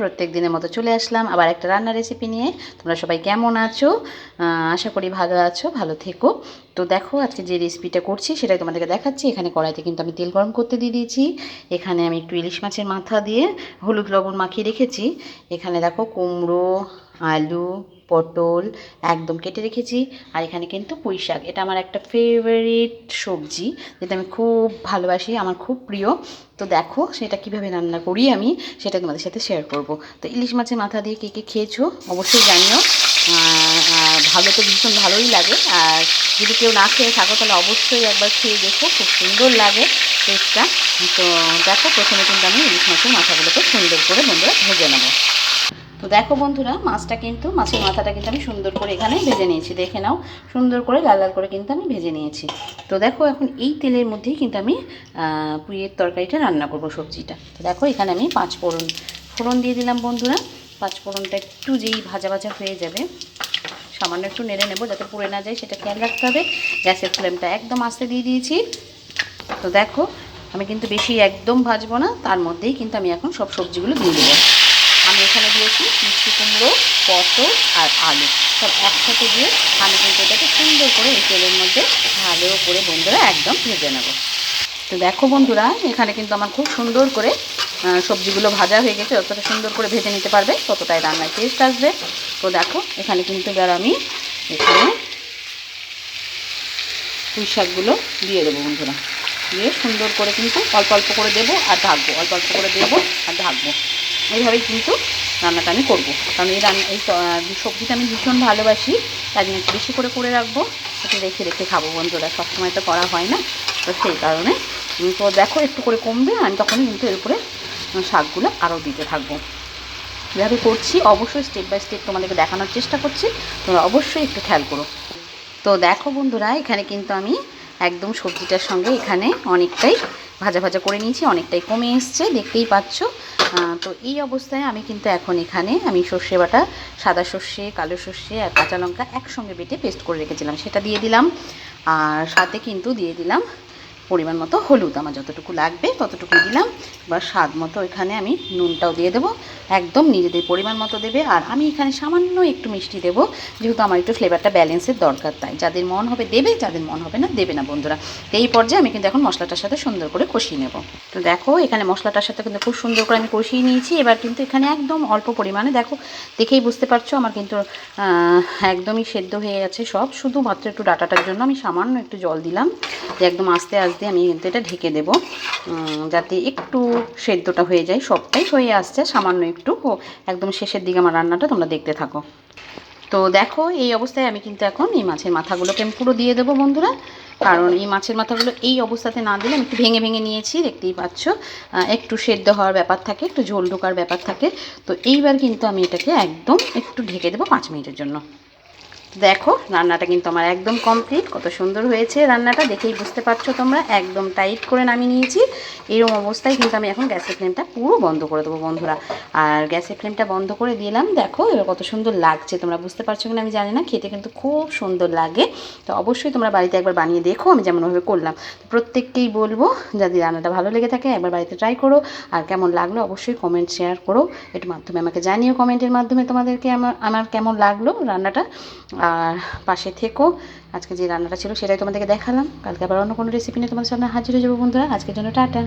প্রত্যেক দিনের মতো চলে আসলাম আবার একটা রান্নার রেসিপি নিয়ে। তোমরা সবাই কেমন আছো? আশা করি ভালো আছো, ভালো থেকো। তো দেখো আজকে যে রেসিপিটা করছি সেটাই তোমাদেরকে দেখাচ্ছি। এখানে কড়াইতে কিন্তু আমি তেল গরম করতে দিয়ে দিয়েছি। এখানে আমি একটু ইলিশ মাছের মাথা দিয়ে হলুদ লবণ মাখিয়ে রেখেছি। এখানে দেখো কুমড়ো, আলু, পটল একদম কেটে রেখেছি। আর এখানে কিন্তু পুঁই শাক, এটা আমার একটা ফেভারিট সবজি, যেটা আমি খুব ভালোবাসি, আমার খুব প্রিয়। তো দেখো সেটা কিভাবে রান্না করি আমি সেটা তোমাদের সাথে শেয়ার করব। তো ইলিশ মাছের মাথা দিয়ে কে কে খেয়েছো অবশ্যই জানিও। ভালো তো ভীষণ ভালোই লাগে। আর যদি কেউ না খেয়ে থাকো তাহলে অবশ্যই একবার খেয়ে দেখো, খুব সুন্দর লাগে টেস্টটা। তো দেখো প্রথমে কিন্তু আমি ইলিশ মাছের মাথাগুলোকে সুন্দর করে বন্ধুরা ভেজে নেবো। তো দেখো বন্ধুরা মাছের মাথাটা কিন্তু আমি সুন্দর করে এখানে ভেজে নিয়েছি, দেখে নাও সুন্দর করে লাল লাল করে কিন্তু আমি ভেজে নিয়েছি। তো দেখো এখন এই তেলের মধ্যেই কিন্তু আমি পুঁইয়ের তরকারিটা রান্না করব, সবজিটা। তো দেখো এখানে আমি ফোড়ন দিয়ে দিলাম বন্ধুরা। ফোড়নটা একটু যেই ভাজা ভাজা হয়ে যাবে, সামান্য একটু নেড়ে নেবো যাতে পুড়ে না যায়, সেটা খেয়াল রাখতে হবে। গ্যাসের ফ্লেমটা একদম আস্তে দিয়ে দিয়েছি। তো দেখো আমি কিন্তু বেশি একদম ভাজবো না, তার মধ্যেই কিন্তু আমি এখন সব সবজিগুলো দিয়ে দেবো। আমি এখানে দিয়েছি মিষ্টি কুমড়ো, পটল আর আলু সব একসাথে দিয়ে আমি কিন্তু এটাকে সুন্দর করে এই তেলের মধ্যে ভালো করে বন্ধুরা একদম ভেজে নেব। তো দেখো বন্ধুরা এখানে কিন্তু আমার খুব সুন্দর করে সবজিগুলো ভাজা হয়ে গেছে। যতটা সুন্দর করে ভেজে নিতে পারবে ততটাই রান্নার টেস্ট আসবে। তো দেখো এখানে কিন্তু এবার আমি এখানে পুঁই শাকগুলো দিয়ে দেবো বন্ধুরা। দিয়ে সুন্দর করে কিন্তু অল্প অল্প করে দেবো আর ঢাকবো, অল্প অল্প করে দেবো আর ঢাকবো। এইভাবেই কিন্তু রান্নাটা আমি করবো, কারণ এই সবজিটা আমি ভীষণ ভালোবাসি, তাই জন্য একটু বেশি করে করে রাখবো, একটু রেখে রেখে খাবো বন্ধুরা। সবসময় তো করা হয় না, তো সেই কারণে। তো দেখো একটু করে কমবে, আমি তখনই কিন্তু এর উপরে শাকগুলো আরও দিতে থাকবো। কীভাবে করছি অবশ্যই স্টেপ বাই স্টেপ তোমাদেরকে দেখানোর চেষ্টা করছি, তোমরা অবশ্যই একটু খেয়াল করো। তো দেখো বন্ধুরা এখানে কিন্তু আমি একদম সবজিটার সঙ্গে এখানে অনেকটাই ভাজা ভাজা করে নিয়েছি, অনেকটাই কমে এসছে, দেখতেই পাচ্ছ। তো এই অবস্থায় আমি কিন্তু এখন এখানে আমি সর্ষে বাটা, সাদা সর্ষে, কালো সর্ষে আর কাঁচা লঙ্কা একসঙ্গে বেটে পেস্ট করে রেখেছিলাম, সেটা দিয়ে দিলাম। আর সাথে কিন্তু দিয়ে দিলাম পরিমাণ মতো হলুদ, আমার যতটুকু লাগবে ততটুকু দিলাম। এবার স্বাদ মতো এখানে আমি নুনটাও দিয়ে দেবো, একদম নিজেদের পরিমাণ মতো দেবে। আর আমি এখানে সামান্য একটু মিষ্টি দেবো, যেহেতু আমার একটু ফ্লেভারটা ব্যালেন্সের দরকার, তাই যাদের মন হবে দেবে, যাদের মন হবে না দেবে না বন্ধুরা। এই পর্যায়ে আমি কিন্তু এখন মশলাটার সাথে সুন্দর করে কষিয়ে নেব। তো দেখো এখানে মশলাটার সাথে কিন্তু খুব সুন্দর করে আমি কষিয়ে নিয়েছি। এবার কিন্তু এখানে একদম অল্প পরিমাণে, দেখো দেখেই বুঝতে পারছো আমার কিন্তু একদমই সেদ্ধ হয়ে গেছে সব, শুধুমাত্র একটু ডাটাটার জন্য আমি সামান্য একটু জল দিলাম, যে একদম আস্তে আস্তে আমি কিন্তু এটা ঢেকে দেবো, যাতে একটু সেদ্ধটা হয়ে যায়। সবটাই হয়ে আসছে, সামান্য একটু একদম শেষের দিকে আমার রান্নাটা তোমরা দেখতে থাকো। তো দেখো এই অবস্থায় আমি কিন্তু এখন এই মাছের মাথাগুলোকে আমি পুরো দিয়ে দেবো বন্ধুরা, কারণ এই মাছের মাথাগুলো এই অবস্থাতে না দিলে, আমি একটু ভেঙে ভেঙে নিয়েছি দেখতেই পাচ্ছ, একটু সেদ্ধ হওয়ার ব্যাপার থাকে, একটু ঝোল ঢোকার ব্যাপার থাকে। তো এইবার কিন্তু আমি এটাকে একদম একটু ঢেকে দেবো 5 মিনিটের জন্য। দেখো রান্নাটা কিন্তু আমার একদম কমপ্লিট, কত সুন্দর হয়েছে রান্নাটা, দেখেই বুঝতে পারছো তোমরা, একদম টাইট করে নামিয়ে নিয়েছি। এরকম অবস্থায় কিন্তু আমি এখন গ্যাসের ফ্লেমটা পুরো বন্ধ করে দেবো বন্ধুরা। আর গ্যাসের ফ্লেমটা বন্ধ করে দিলাম, দেখো এবার কত সুন্দর লাগছে, তোমরা বুঝতে পারছো কিনা আমি জানি না, খেতে কিন্তু খুব সুন্দর লাগে। তো অবশ্যই তোমরা বাড়িতে একবার বানিয়ে দেখো, আমি যেমনভাবে করলাম। প্রত্যেককেই বলবো যদি রান্নাটা ভালো লেগে থাকে একবার বাড়িতে ট্রাই করো, আর কেমন লাগলো অবশ্যই কমেন্ট শেয়ার করো, এর মাধ্যমে আমাকে জানিও, কমেন্টের মাধ্যমে তোমাদেরকে আমার কেমন লাগলো রান্নাটা। আর পাশে থেকো, আজকে যে রান্নাটা ছিল সেটাই তোমাদেরকে দেখালাম, কালকে আবার অন্য কোনো রেসিপি নিয়ে তোমাদের সামনে হাজির হয়ে যাবো বন্ধুরা। আজকের জন্য টাটা।